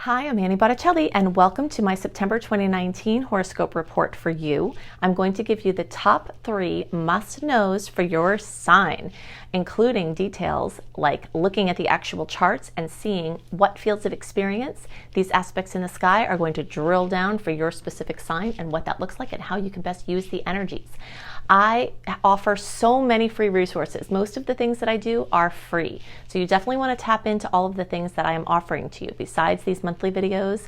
Hi, I'm Annie Botticelli, and welcome to my September 2019 horoscope report for you. I'm going to give you the top 3 must-knows for your sign, including details like looking at the actual charts and seeing what fields of experience these aspects in the sky are going to drill down for your specific sign and what that looks like and how you can best use the energies. I offer so many free resources. Most of the things that I do are free. So you definitely want to tap into all of the things that I am offering to you. Besides these monthly videos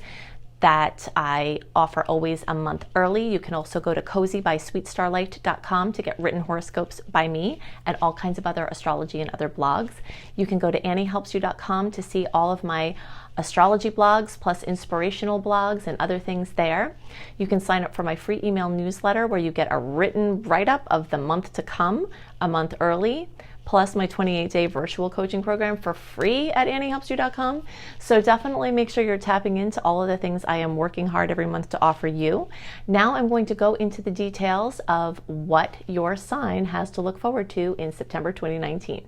that I offer always a month early, you can also go to cozybysweetstarlight.com to get written horoscopes by me and all kinds of other astrology and other blogs. You can go to anniehelpsyou.com to see all of my astrology blogs plus inspirational blogs and other things there. You can sign up for my free email newsletter where you get a written write-up of the month to come a month early, plus my 28-day virtual coaching program for free at anniehelpsyou.com. So definitely make sure you're tapping into all of the things I am working hard every month to offer you. Now I'm going to go into the details of what your sign has to look forward to in September 2019.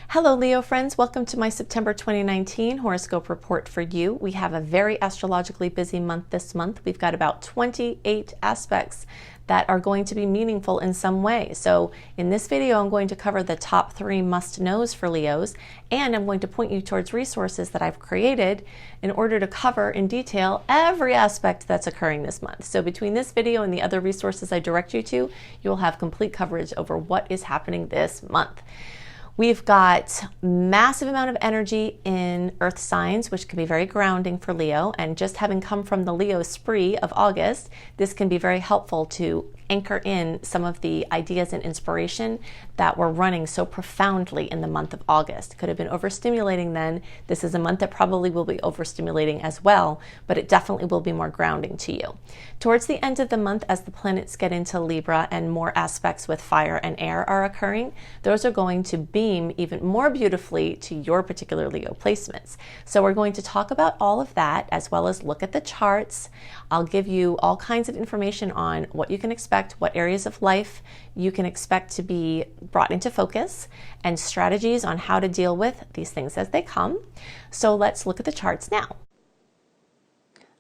Hello Leo friends, welcome to my September 2019 horoscope report for you. We have a very astrologically busy month this month. We've got about 28 aspects that are going to be meaningful in some way. So in this video, I'm going to cover the top 3 must-knows for Leos, and I'm going to point you towards resources that I've created in order to cover in detail every aspect that's occurring this month. So between this video and the other resources I direct you to, you'll have complete coverage over what is happening this month. We've got massive amount of energy in earth signs, which can be very grounding for Leo. And just having come from the Leo spree of August, this can be very helpful to anchor in some of the ideas and inspiration that were running so profoundly in the month of August. Could have been overstimulating then. This is a month that probably will be overstimulating as well, but it definitely will be more grounding to you. Towards the end of the month, as the planets get into Libra and more aspects with fire and air are occurring, those are going to beam even more beautifully to your particular Leo placements. So we're going to talk about all of that as well as look at the charts. I'll give you all kinds of information on what you can expect, what areas of life you can expect to be brought into focus, and strategies on how to deal with these things as they come. So let's look at the charts now.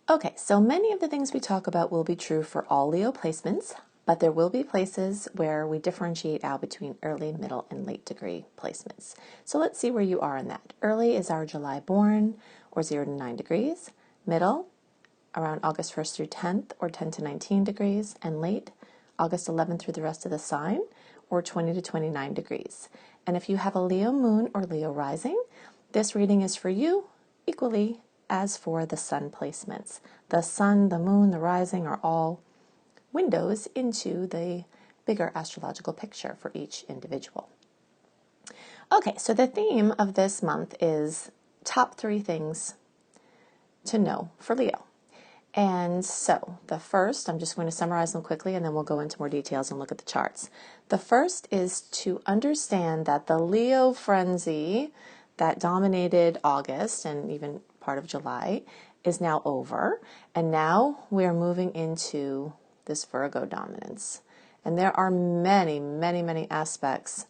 Okay, so many of the things we talk about will be true for all Leo placements, but there will be places where we differentiate out between early, middle, and late degree placements. So let's see where you are in that. Early is our July born, or 0 to 9 degrees. Middle, around August 1st through 10th, or 10 to 19 degrees. And late, August 11th through the rest of the sign, or 20 to 29 degrees. And if you have a Leo moon or Leo rising, this reading is for you equally as for the sun placements. The sun, the moon, the rising are all windows into the bigger astrological picture for each individual. Okay, so the theme of this month is top 3 things to know for Leo. And so the first, I'm just going to summarize them quickly and then we'll go into more details and look at the charts. The first is to understand that the Leo frenzy that dominated August and even part of July is now over. And now we're moving into this Virgo dominance. And there are many, many, many aspects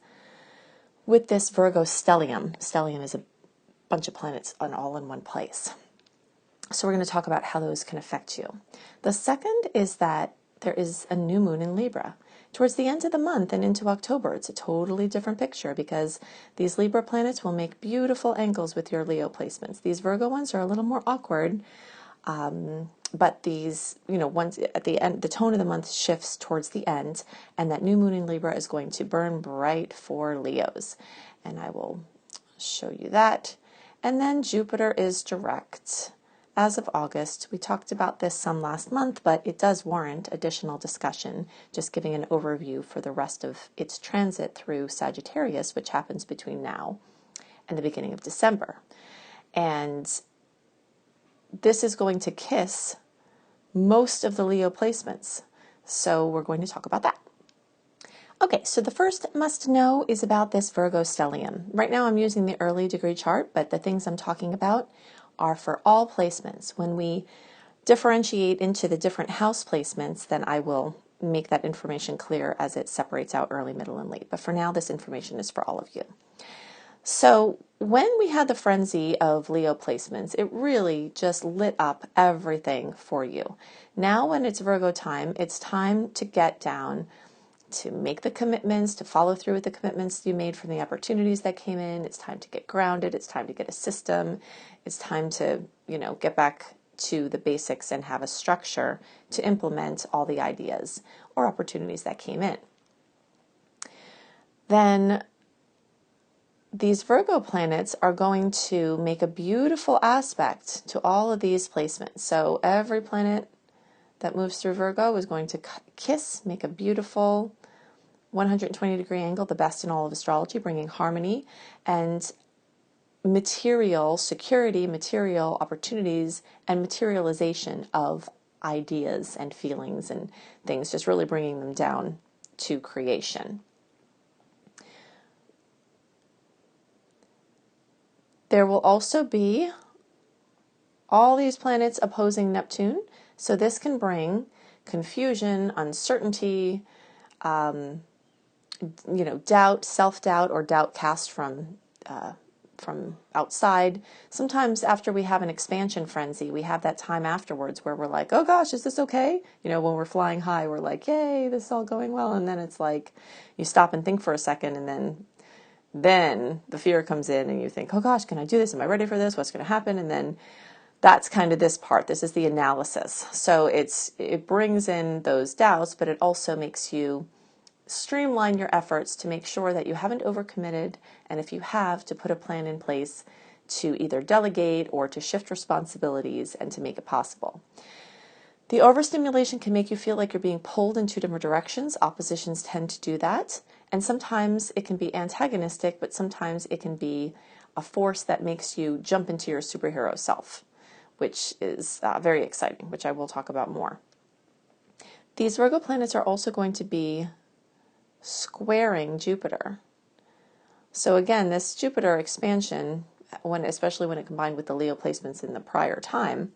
with this Virgo stellium. Stellium is a bunch of planets all in one place. So we're going to talk about how those can affect you. The second is that there is a new moon in Libra. Towards the end of the month and into October, it's a totally different picture because these Libra planets will make beautiful angles with your Leo placements. These Virgo ones are a little more awkward, but these, once at the end, the tone of the month shifts towards the end, and that new moon in Libra is going to burn bright for Leos. And I will show you that. And then Jupiter is direct as of August. We talked about this some last month, but it does warrant additional discussion, just giving an overview for the rest of its transit through Sagittarius, which happens between now and the beginning of December. And this is going to kiss most of the Leo placements. So we're going to talk about that. Okay, so the first must know is about this Virgo stellium. Right now I'm using the early degree chart, but the things I'm talking about are for all placements. When we differentiate into the different house placements, then I will make that information clear as it separates out early, middle, and late. But for now, this information is for all of you. So when we had the frenzy of Leo placements, it really just lit up everything for you. Now when it's Virgo time, it's time to get down, to make the commitments, to follow through with the commitments you made from the opportunities that came in. It's time to get grounded. It's time to get a system. It's time to, get back to the basics and have a structure to implement all the ideas or opportunities that came in. Then these Virgo planets are going to make a beautiful aspect to all of these placements. So every planet that moves through Virgo is going to make a beautiful 120-degree angle, the best in all of astrology, bringing harmony and material security, material opportunities, and materialization of ideas and feelings and things, just really bringing them down to creation. There will also be all these planets opposing Neptune, so this can bring confusion, uncertainty, doubt, self-doubt, or doubt cast from outside. Sometimes after we have an expansion frenzy, we have that time afterwards where we're like, oh gosh, is this okay? When we're flying high, we're like, yay, this is all going well. And then it's like, you stop and think for a second, and then the fear comes in and you think, oh gosh, can I do this? Am I ready for this? What's going to happen? And then that's kind of this part. This is the analysis. So it brings in those doubts, but it also makes you streamline your efforts to make sure that you haven't overcommitted, and if you have, to put a plan in place to either delegate or to shift responsibilities and to make it possible. The overstimulation can make you feel like you're being pulled in two different directions. Oppositions tend to do that, and sometimes it can be antagonistic, but sometimes it can be a force that makes you jump into your superhero self, which is very exciting, which I will talk about more. These Virgo planets are also going to be squaring Jupiter. So again, this Jupiter expansion, especially when it combined with the Leo placements in the prior time,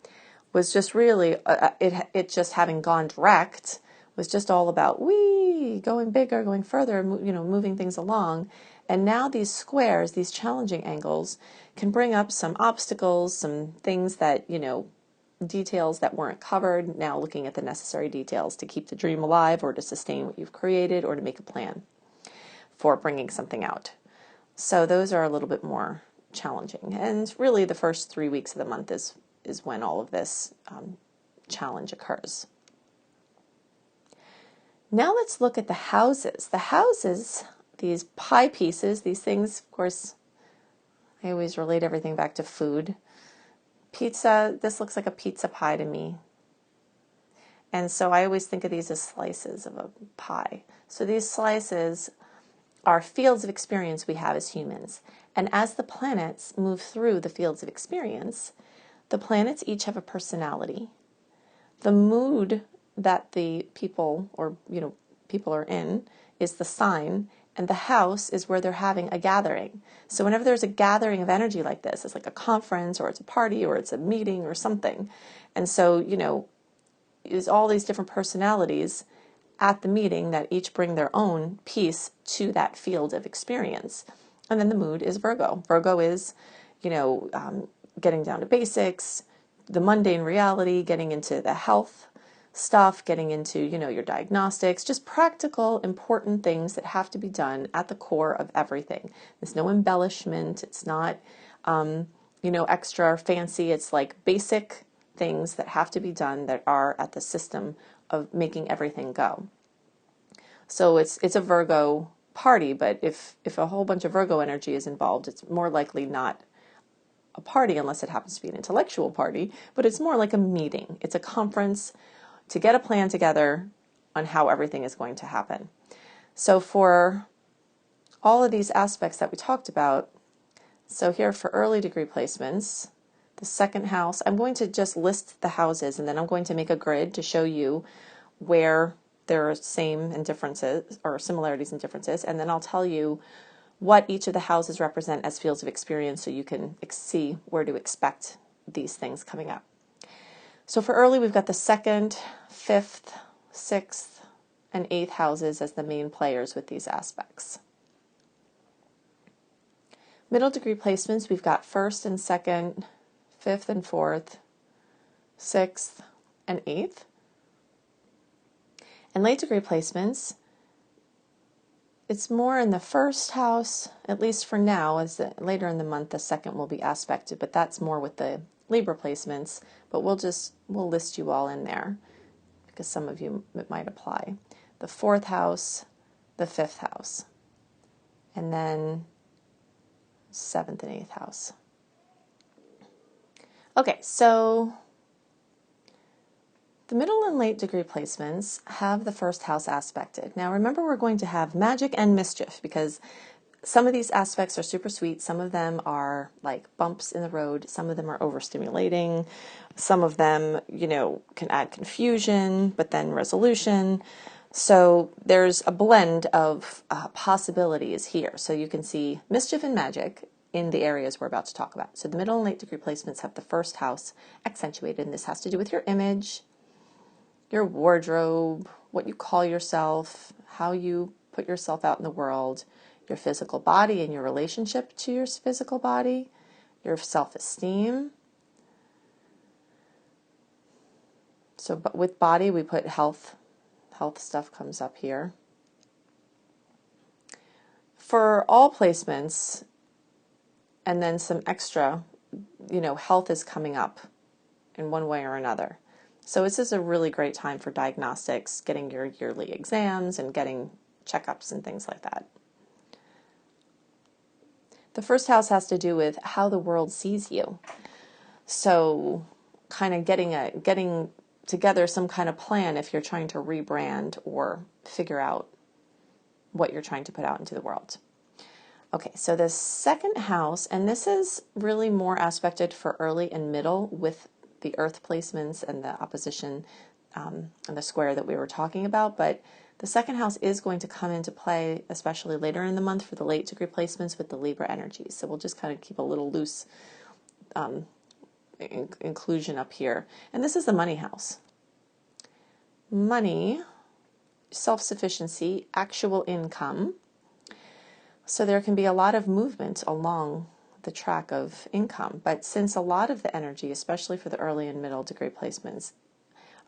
was just really, it just having gone direct, was just all about going bigger, going further, moving things along. And now these squares, these challenging angles, can bring up some obstacles, some things that, details that weren't covered, now looking at the necessary details to keep the dream alive or to sustain what you've created or to make a plan for bringing something out. So those are a little bit more challenging. And really the first 3 weeks of the month is when all of this challenge occurs. Now let's look at the houses. The houses, these pie pieces, these things, of course, I always relate everything back to food. Pizza, this looks like a pizza pie to me. And so I always think of these as slices of a pie. So these slices are fields of experience we have as humans. And as the planets move through the fields of experience, the planets each have a personality. The mood that the people are in is the sign, and the house is where they're having a gathering. So whenever there's a gathering of energy like this, it's like a conference or it's a party or it's a meeting or something. And so, is all these different personalities at the meeting that each bring their own piece to that field of experience. And then the mood is Virgo. Virgo is, getting down to basics, the mundane reality, getting into the health stuff, getting into, your diagnostics, just practical, important things that have to be done at the core of everything. There's no embellishment. It's not, extra fancy. It's like basic things that have to be done that are at the system of making everything go. So it's a Virgo party, but if a whole bunch of Virgo energy is involved, it's more likely not a party unless it happens to be an intellectual party, but it's more like a meeting. It's a conference to get a plan together on how everything is going to happen. So for all of these aspects that we talked about, so here for early degree placements, the second house, I'm going to just list the houses and then I'm going to make a grid to show you where there are same and differences or similarities and differences, and then I'll tell you what each of the houses represent as fields of experience so you can see where to expect these things coming up. So for early, we've got the 2nd, 5th, 6th, and 8th houses as the main players with these aspects. Middle degree placements, we've got 1st and 2nd, 5th and 4th, 6th and 8th. And late degree placements, it's more in the 1st house, at least for now, as later in the month the 2nd will be aspected, but that's more with the Libra placements, but we'll list you all in there because some of you it might apply. The 4th house, the 5th house, and then 7th and 8th house. Okay, so the middle and late degree placements have the 1st house aspected. Now remember, we're going to have magic and mischief because some of these aspects are super sweet. Some of them are like bumps in the road. Some of them are overstimulating. Some of them, can add confusion, but then resolution. So there's a blend of possibilities here. So you can see mischief and magic in the areas we're about to talk about. So the middle and late degree placements have the 1st house accentuated, and this has to do with your image, your wardrobe, what you call yourself, how you put yourself out in the world, your physical body and your relationship to your physical body, your self-esteem. So but with body, we put health. Health stuff comes up here. For all placements, and then some extra, health is coming up in one way or another. So this is a really great time for diagnostics, getting your yearly exams and getting checkups and things like that. The 1st house has to do with how the world sees you. So kind of getting together some kind of plan if you're trying to rebrand or figure out what you're trying to put out into the world. Okay, so the 2nd house, and this is really more aspected for early and middle with the earth placements and the opposition and the square that we were talking about, but the 2nd house is going to come into play, especially later in the month for the late degree placements with the Libra energies. So we'll just kind of keep a little loose inclusion up here. And this is the money house. Money, self-sufficiency, actual income. So there can be a lot of movement along the track of income, but since a lot of the energy, especially for the early and middle degree placements,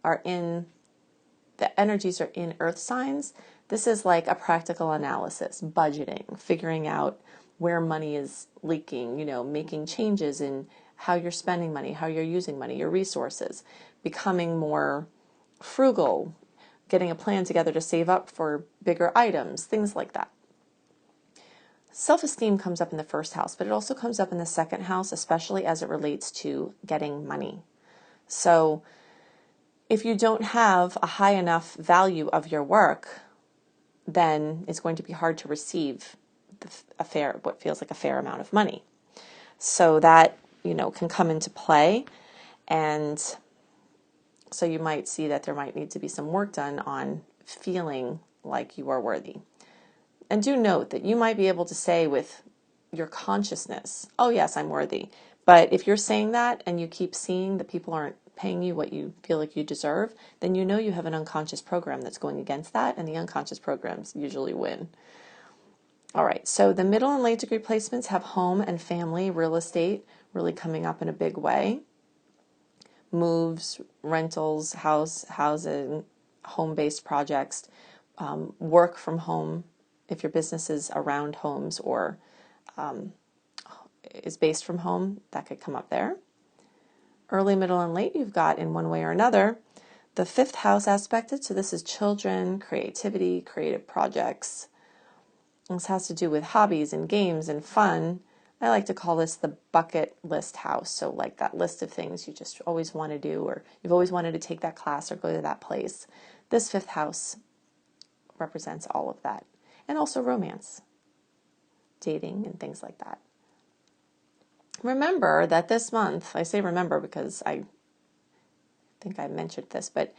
the energies are in earth signs, this is like a practical analysis, budgeting, figuring out where money is leaking, making changes in how you're spending money, how you're using money, your resources, becoming more frugal, getting a plan together to save up for bigger items, things like that. Self-esteem comes up in the 1st house, but it also comes up in the 2nd house, especially as it relates to getting money. So if you don't have a high enough value of your work, then it's going to be hard to receive what feels like a fair amount of money. So that, can come into play. And so you might see that there might need to be some work done on feeling like you are worthy. And do note that you might be able to say with your consciousness, oh yes, I'm worthy. But if you're saying that and you keep seeing that people aren't paying you what you feel like you deserve, then you have an unconscious program that's going against that, and the unconscious programs usually win. All right, so the middle and late degree placements have home and family, real estate really coming up in a big way. Moves, rentals, housing, home-based projects, work from home, if your business is around homes or is based from home, that could come up there. Early, middle, and late, you've got in one way or another the 5th house aspected. So this is children, creativity, creative projects. This has to do with hobbies and games and fun. I like to call this the bucket list house. So like that list of things you just always want to do, or you've always wanted to take that class or go to that place. This 5th house represents all of that. And also romance, dating, and things like that. Remember that this month, I say remember because I think I mentioned this, but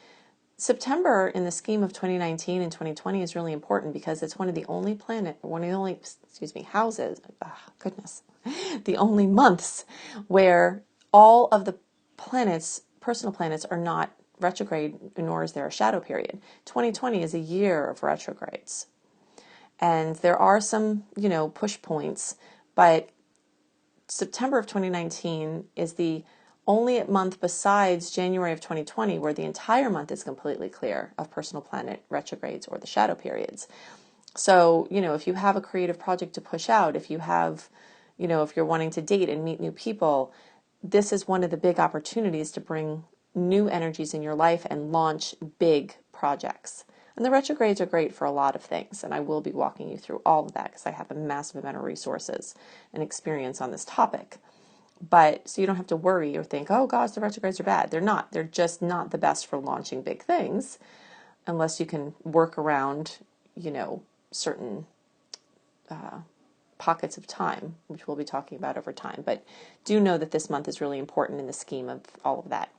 September in the scheme of 2019 and 2020 is really important because it's one of the only houses, the only months where all of the planets, personal planets, are not retrograde, nor is there a shadow period. 2020 is a year of retrogrades. And there are some, push points, but September of 2019 is the only month besides January of 2020 where the entire month is completely clear of personal planet retrogrades or the shadow periods. So, if you have a creative project to push out, if you have, if you're wanting to date and meet new people, this is one of the big opportunities to bring new energies in your life and launch big projects. And the retrogrades are great for a lot of things, and I will be walking you through all of that because I have a massive amount of resources and experience on this topic. But so you don't have to worry or think, oh gosh, the retrogrades are bad. They're not. They're just not the best for launching big things unless you can work around, certain pockets of time, which we'll be talking about over time. But do know that this month is really important in the scheme of all of that.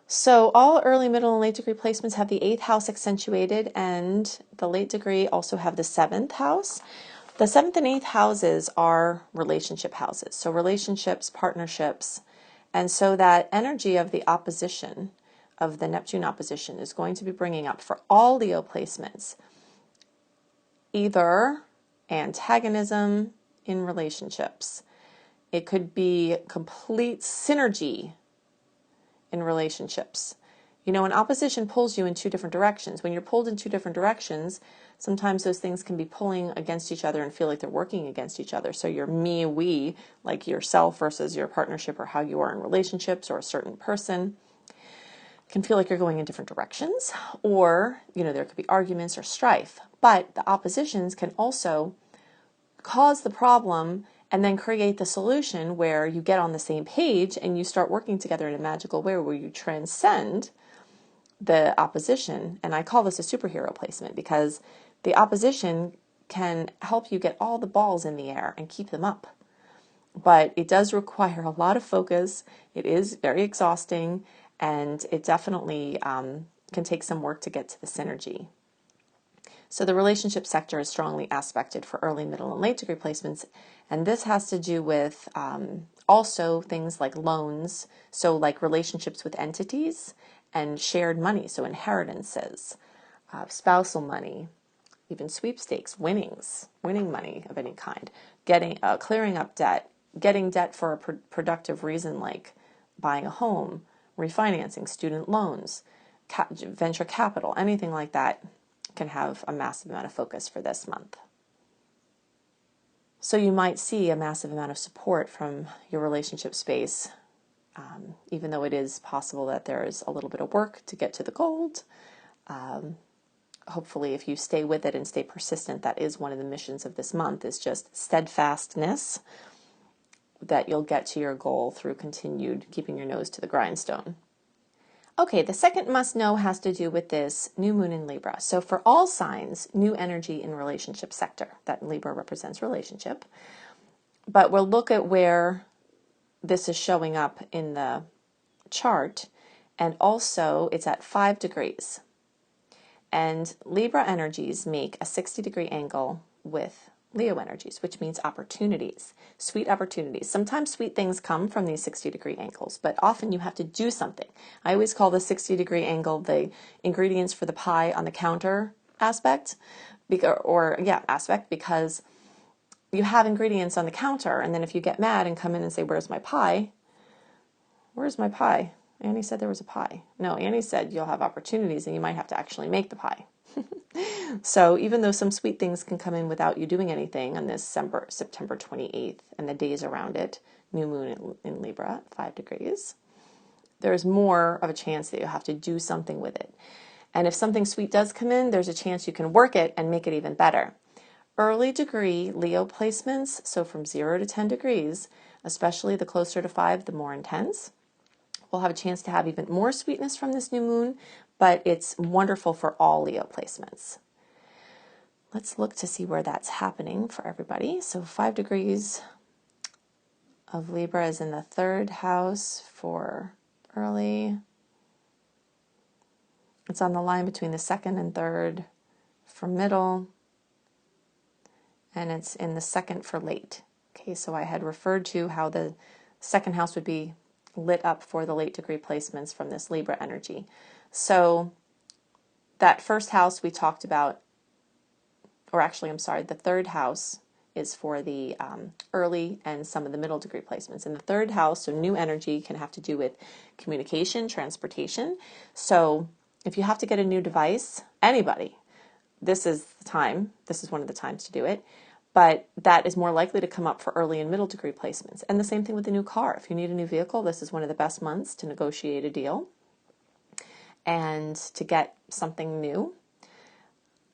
So all early, middle, and late degree placements have the 8th house accentuated, and the late degree also have the 7th house. The 7th and 8th houses are relationship houses. So relationships, partnerships, and so that energy of the opposition, of the Neptune opposition, is going to be bringing up for all Leo placements either antagonism in relationships. It could be complete synergy in relationships. An opposition pulls you in two different directions. When you're pulled in two different directions, sometimes those things can be pulling against each other and feel like they're working against each other. So your me, we, like yourself versus your partnership or how you are in relationships or a certain person, can feel like you're going in different directions. Or, there could be arguments or strife. But the oppositions can also cause the problem and then create the solution where you get on the same page and you start working together in a magical way where you transcend the opposition. And I call this a superhero placement because the opposition can help you get all the balls in the air and keep them up. But it does require a lot of focus. It is very exhausting, and it definitely can take some work to get to the synergy. So the relationship sector is strongly aspected for early, middle, and late degree placements. And this has to do with also things like loans, so like relationships with entities, and shared money, so inheritances, spousal money, even sweepstakes, winning money of any kind, getting clearing up debt, getting debt for a productive reason like buying a home, refinancing, student loans, venture capital, anything like that can have a massive amount of focus for this month. So you might see a massive amount of support from your relationship space, even though it is possible that there is a little bit of work to get to the gold. Hopefully, if you stay with it and stay persistent, that is one of the missions of this month, is just steadfastness, that you'll get to your goal through continued keeping your nose to the grindstone. Okay, the second must know has to do with this new moon in Libra. So for all signs, new energy in relationship sector. That Libra represents relationship. But we'll look at where this is showing up in the chart. And also, it's at 5 degrees. And Libra energies make a 60-degree angle with Leo energies, which means opportunities, sweet opportunities. Sometimes sweet things come from these 60-degree angles, but often you have to do something. I always call the 60-degree angle the ingredients for the pie on the counter aspect, because you have ingredients on the counter, and then if you get mad and come in and say, where's my pie? Where's my pie? Annie said there was a pie. No, Annie said you'll have opportunities and you might have to actually make the pie. So even though some sweet things can come in without you doing anything on this September 28th and the days around it, new moon in Libra at 5 degrees, there's more of a chance that you have to do something with it. And if something sweet does come in, there's a chance you can work it and make it even better. Early degree Leo placements, so from 0 to 10 degrees, especially the closer to 5, the more intense. We'll have a chance to have even more sweetness from this new moon, but it's wonderful for all Leo placements. Let's look to see where that's happening for everybody. So 5 degrees of Libra is in the 3rd house for early. It's on the line between the 2nd and 3rd for middle. And it's in the 2nd for late. Okay, so I had referred to how the 2nd house would be lit up for the late degree placements from this Libra energy. So that 1st house we talked about, or actually, I'm sorry, the 3rd house is for the early and some of the middle degree placements. In the third house, so new energy can have to do with communication, transportation. So if you have to get a new device, anybody, this is the time. This is one of the times to do it. But that is more likely to come up for early and middle degree placements. And the same thing with the new car. If you need a new vehicle, this is one of the best months to negotiate a deal and to get something new.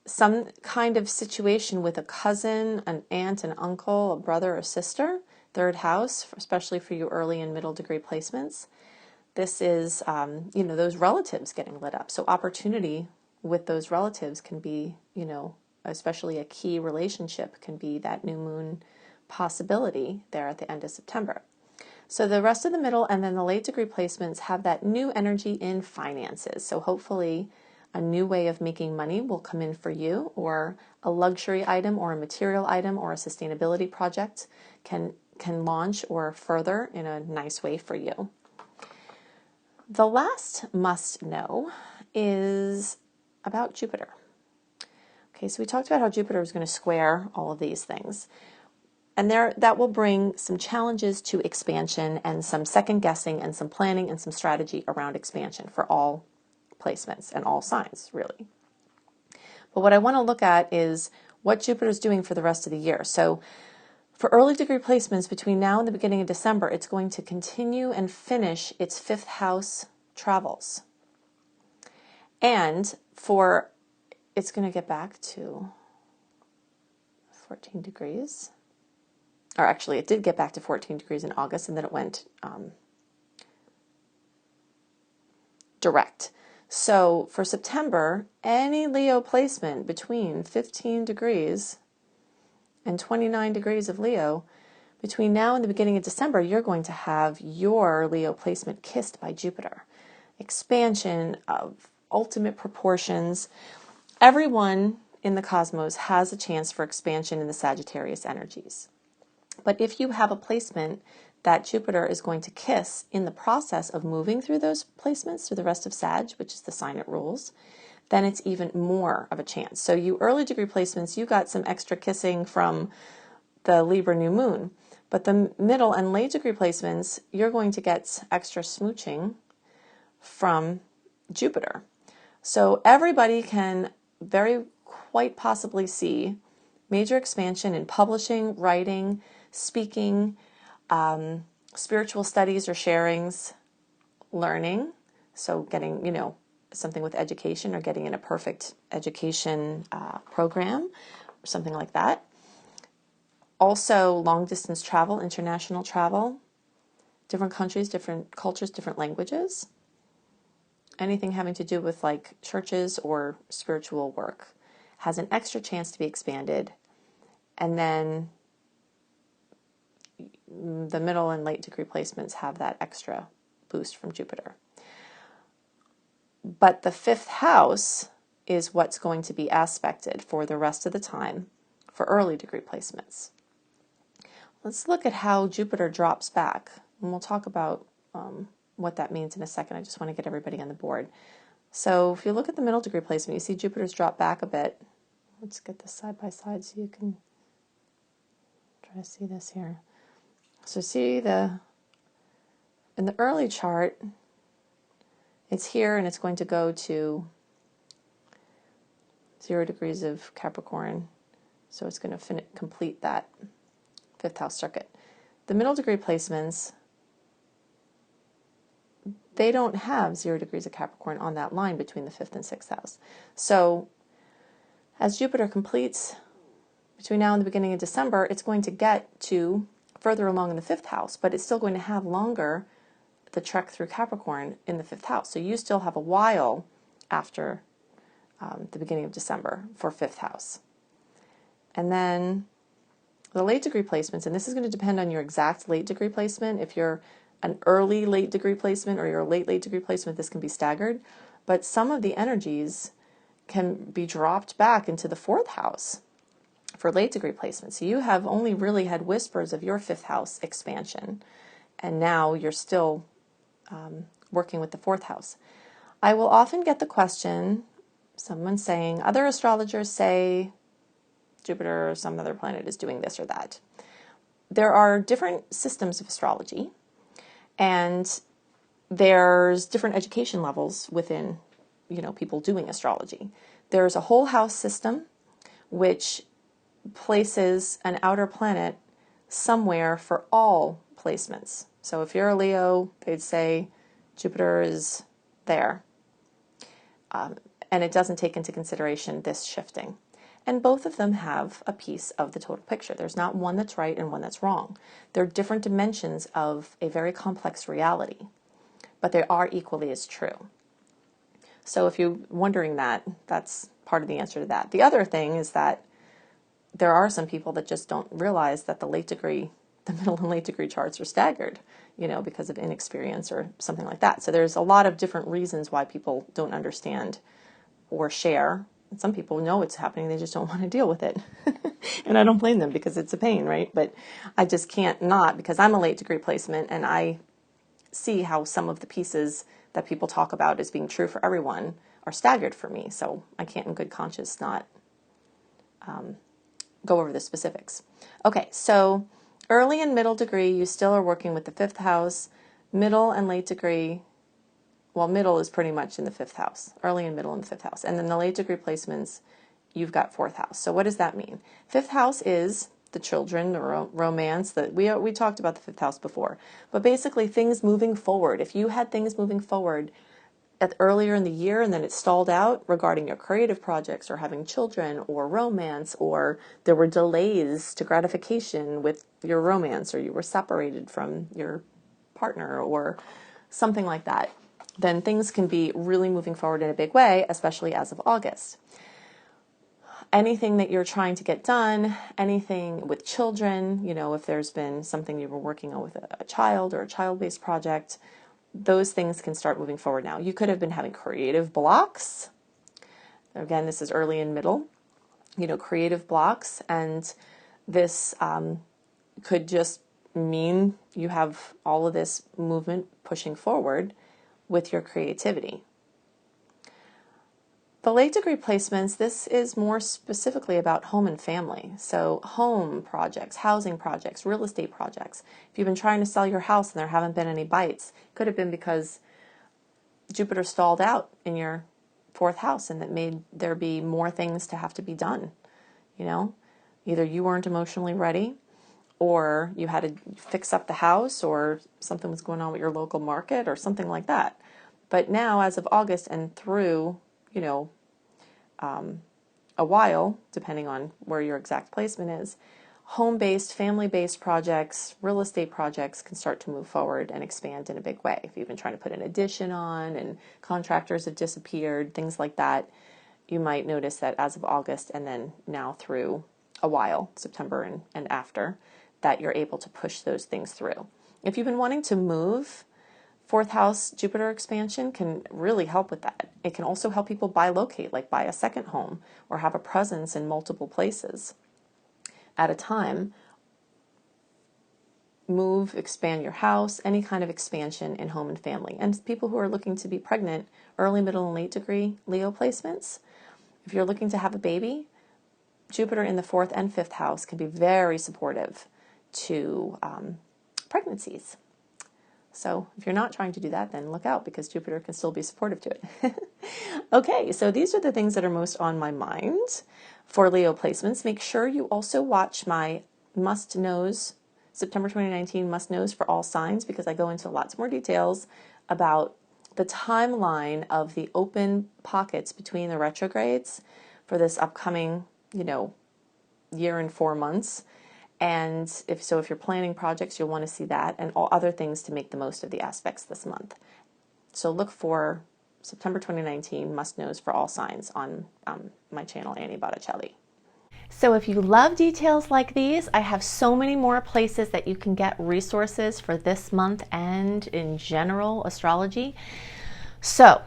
Some kind of situation with a cousin, an aunt, an uncle, a brother or sister, third house, especially for you early and middle degree placements. This is, those relatives getting lit up. So opportunity with those relatives can be, especially a key relationship can be that new moon possibility there at the end of September. So the rest of the middle and then the late degree placements have that new energy in finances. So hopefully a new way of making money will come in for you, or a luxury item or a material item or a sustainability project can launch or further in a nice way for you. The last must know is about Jupiter. Okay, so we talked about how Jupiter is going to square all of these things. And that will bring some challenges to expansion and some second guessing and some planning and some strategy around expansion for all placements and all signs, really. But what I want to look at is what Jupiter is doing for the rest of the year. So for early degree placements between now and the beginning of December, it's going to continue and finish its fifth house travels. And it's going to get back to 14 degrees. Or actually, it did get back to 14 degrees in August, and then it went direct. So for September, any Leo placement between 15 degrees and 29 degrees of Leo, between now and the beginning of December, you're going to have your Leo placement kissed by Jupiter. Expansion of ultimate proportions. Everyone in the cosmos has a chance for expansion in the Sagittarius energies. But if you have a placement that Jupiter is going to kiss in the process of moving through those placements through the rest of Sag, which is the sign it rules, then it's even more of a chance. So you early degree placements, you got some extra kissing from the Libra new moon. But the middle and late degree placements, you're going to get extra smooching from Jupiter. So everybody can quite possibly see major expansion in publishing, writing, speaking, spiritual studies or sharings, learning. So getting, something with education or getting in a perfect education program or something like that. Also long distance travel, international travel, different countries, different cultures, different languages. Anything having to do with like churches or spiritual work has an extra chance to be expanded. And then the middle and late degree placements have that extra boost from Jupiter. But the fifth house is what's going to be aspected for the rest of the time for early degree placements. Let's look at how Jupiter drops back, and we'll talk about what that means in a second. I just want to get everybody on the board. So if you look at the middle degree placement, you see Jupiter's dropped back a bit. Let's get this side by side so you can try to see this here. So see in the early chart, it's here and it's going to go to 0 degrees of Capricorn. So it's going to complete that fifth house circuit. The middle degree placements, they don't have 0 degrees of Capricorn on that line between the fifth and sixth house. So as Jupiter completes between now and the beginning of December, it's going to get to further along in the fifth house, but it's still going to have longer the trek through Capricorn in the fifth house. So you still have a while after the beginning of December for fifth house. And then the late degree placements, and this is going to depend on your exact late degree placement. If you're an early late degree placement or your late degree placement, this can be staggered. But some of the energies can be dropped back into the fourth house for late degree placement. So you have only really had whispers of your fifth house expansion, and now you're still working with the fourth house. I will often get the question, someone saying, other astrologers say Jupiter or some other planet is doing this or that. There are different systems of astrology, and there's different education levels within, people doing astrology. There's a whole house system, which places an outer planet somewhere for all placements. So if you're a Leo, they'd say Jupiter is there. And it doesn't take into consideration this shifting. And both of them have a piece of the total picture. There's not one that's right and one that's wrong. They're different dimensions of a very complex reality, but they are equally as true. So if you're wondering that, that's part of the answer to that. The other thing is that there are some people that just don't realize that the middle and late degree charts are staggered, because of inexperience or something like that. So there's a lot of different reasons why people don't understand or share. And some people know it's happening, they just don't want to deal with it. And I don't blame them, because it's a pain, right? But I just can't not, because I'm a late degree placement, and I see how some of the pieces that people talk about as being true for everyone are staggered for me. So I can't in good conscience not go over the specifics. Okay, so early and middle degree, you still are working with the 5th house. Middle and late degree, well, middle is pretty much in the 5th house. Early and middle in the 5th house. And then the late degree placements, you've got 4th house. So what does that mean? 5th house is the children, the romance. We talked about the 5th house before. But basically things moving forward. If you had things moving forward earlier in the year and then it stalled out regarding your creative projects or having children or romance, or there were delays to gratification with your romance, or you were separated from your partner or something like that, then things can be really moving forward in a big way, especially as of August. Anything that you're trying to get done, anything with children, if there's been something you were working on with a child or a child-based project, those things can start moving forward now. You could have been having creative blocks. Again, this is early and middle, creative blocks. And this could just mean you have all of this movement pushing forward with your creativity. The late degree placements, this is more specifically about home and family. So home projects, housing projects, real estate projects. If you've been trying to sell your house and there haven't been any bites, it could have been because Jupiter stalled out in your 4th house, and that made there be more things to have to be done. Either you weren't emotionally ready, or you had to fix up the house, or something was going on with your local market or something like that. But now, as of August and through a while, depending on where your exact placement is, home-based, family-based projects, real estate projects can start to move forward and expand in a big way. If you've been trying to put an addition on and contractors have disappeared, things like that, you might notice that as of August and then now through a while, September and after, that you're able to push those things through. If you've been wanting to move, 4th house Jupiter expansion can really help with that. It can also help people bilocate, like buy a second home or have a presence in multiple places at a time. Move, expand your house, any kind of expansion in home and family. And people who are looking to be pregnant, early, middle, and late degree Leo placements, if you're looking to have a baby, Jupiter in the 4th and 5th house can be very supportive to pregnancies. So if you're not trying to do that, then look out, because Jupiter can still be supportive to it. Okay, so these are the things that are most on my mind for Leo placements. Make sure you also watch my must-knows, September 2019 must-knows for all signs, because I go into lots more details about the timeline of the open pockets between the retrogrades for this upcoming, year and 4 months. And if you're planning projects, you'll want to see that and all other things to make the most of the aspects this month. So look for September 2019 must-knows for all signs on my channel, Annie Botticelli. So if you love details like these, I have so many more places that you can get resources for this month and in general astrology. So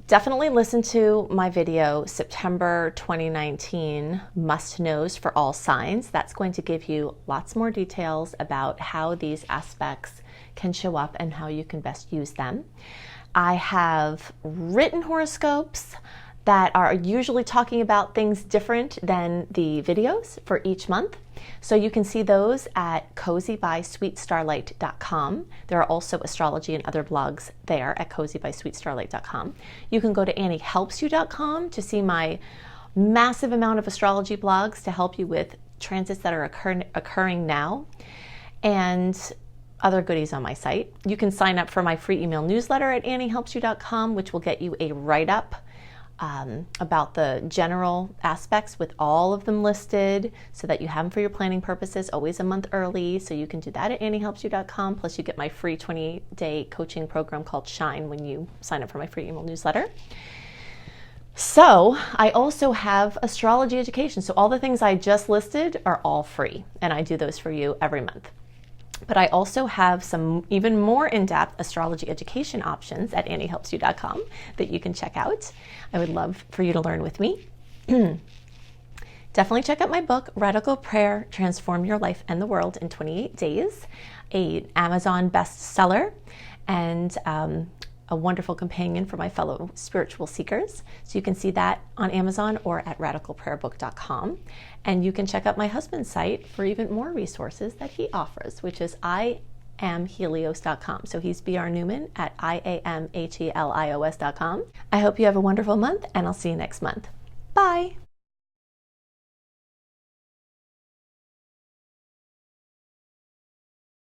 definitely listen to my video, September 2019 must-knows for all signs. That's going to give you lots more details about how these aspects can show up and how you can best use them. I have written horoscopes that are usually talking about things different than the videos for each month. So you can see those at cozybysweetstarlight.com. There are also astrology and other blogs there at cozybysweetstarlight.com. You can go to anniehelpsyou.com to see my massive amount of astrology blogs to help you with transits that are occurring now, and other goodies on my site. You can sign up for my free email newsletter at anniehelpsyou.com, which will get you a write-up about the general aspects with all of them listed so that you have them for your planning purposes, always a month early. So you can do that at anniehelpsyou.com. Plus you get my free 20-day coaching program called Shine when you sign up for my free email newsletter. So I also have astrology education. So all the things I just listed are all free, and I do those for you every month. But I also have some even more in-depth astrology education options at anniehelpsyou.com that you can check out. I would love for you to learn with me. Definitely check out my book, Radical Prayer, Transform Your Life and the World in 28 Days, an Amazon bestseller, and a wonderful companion for my fellow spiritual seekers. So you can see that on Amazon or at radicalprayerbook.com. And you can check out my husband's site for even more resources that he offers, which is iamhelios.com. So he's B.R. Newman at iamhelios.com. I hope you have a wonderful month, and I'll see you next month. Bye.